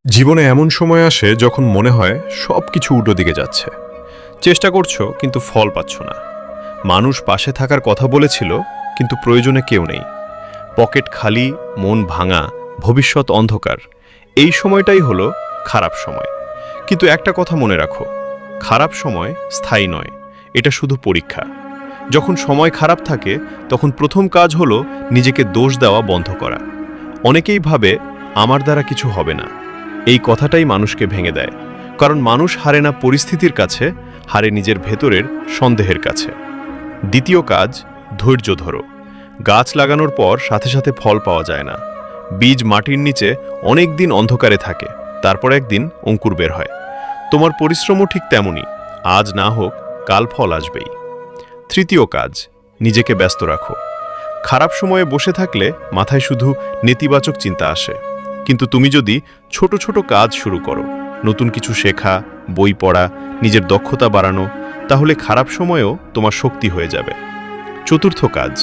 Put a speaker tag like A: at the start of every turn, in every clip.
A: জীবনে এমন সময় আসে যখন মনে হয় সবকিছু উল্টো দিকে যাচ্ছে। চেষ্টা করছো কিন্তু ফল পাচ্ছ না। মানুষ পাশে থাকার কথা বলেছিল কিন্তু প্রয়োজনে কেউ নেই। পকেট খালি, মন ভাঙা, ভবিষ্যৎ অন্ধকার। এই সময়টাই হলো খারাপ সময়। কিন্তু একটা কথা মনে রাখো, খারাপ সময় স্থায়ী নয়, এটা শুধু পরীক্ষা। যখন সময় খারাপ থাকে তখন প্রথম কাজ হলো নিজেকে দোষ দেওয়া বন্ধ করা। অনেকেই ভাবে আমার দ্বারা কিছু হবে না। এই কথাটাই মানুষকে ভেঙে দেয়, কারণ মানুষ হারে না পরিস্থিতির কাছে, হারে নিজের ভেতরের সন্দেহের কাছে। দ্বিতীয় কাজ, ধৈর্য ধরো। গাছ লাগানোর পর সাথে সাথে ফল পাওয়া যায় না। বীজ মাটির নিচে অনেক দিন অন্ধকারে থাকে, তারপর একদিন অঙ্কুর বের হয়। তোমার পরিশ্রমও ঠিক তেমনই, আজ না হোক কাল ফল আসবেই। তৃতীয় কাজ, নিজেকে ব্যস্ত রাখো। খারাপ সময়ে বসে থাকলে মাথায় শুধু নেতিবাচক চিন্তা আসে, কিন্তু তুমি যদি ছোট ছোট কাজ শুরু করো, নতুন কিছু শেখা, বই পড়া, নিজের দক্ষতা বাড়ানো, তাহলে খারাপ সময়েও তোমার শক্তি হয়ে যাবে। চতুর্থ কাজ,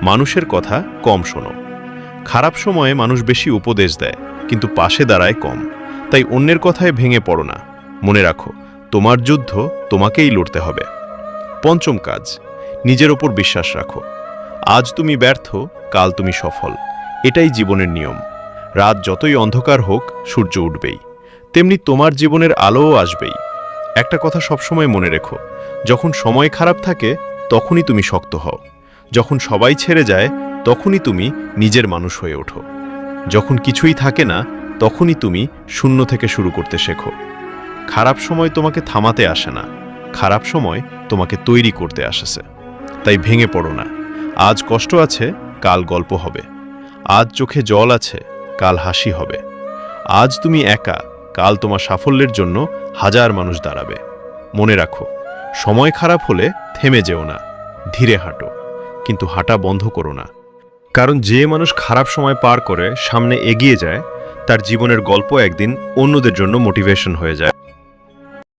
A: মানুষের কথা কম শোনো। খারাপ সময়ে মানুষ বেশি উপদেশ দেয়, কিন্তু পাশে দাঁড়ায় কম। তাই অন্যের কথায় ভেঙে পড়ো না। মনে রাখো, তোমার যুদ্ধ তোমাকেই লড়তে হবে। পঞ্চম কাজ, নিজের ওপর বিশ্বাস রাখো। আজ তুমি ব্যর্থ, কাল তুমি সফল। এটাই জীবনের নিয়ম। রাত যতই অন্ধকার হোক, সূর্য উঠবেই। তেমনি তোমার জীবনের আলোও আসবেই। একটা কথা সবসময় মনে রেখো, যখন সময় খারাপ থাকে তখনই তুমি শক্ত হও। যখন সবাই ছেড়ে যায় তখনই তুমি নিজের মানুষ হয়ে ওঠো। যখন কিছুই থাকে না তখনই তুমি শূন্য থেকে শুরু করতে শেখো। খারাপ সময় তোমাকে থামাতে আসে না, খারাপ সময় তোমাকে তৈরি করতে আসে। তাই ভেঙে পড়ো না। আজ কষ্ট আছে, কাল গল্প হবে। আজ চোখে জল আছে, কাল হাসি হবে। আজ তুমি একা, কাল তোমার সাফল্যের জন্য হাজার মানুষ দাঁড়াবে। মনে রাখো, সময় খারাপ হলে থেমে যেও না, ধীরে হাঁটো, কিন্তু হাঁটা বন্ধ করো না। কারণ যে মানুষ খারাপ সময় পার করে সামনে এগিয়ে যায়, তার জীবনের গল্প একদিন অন্যদের জন্য মোটিভেশন হয়ে যায়।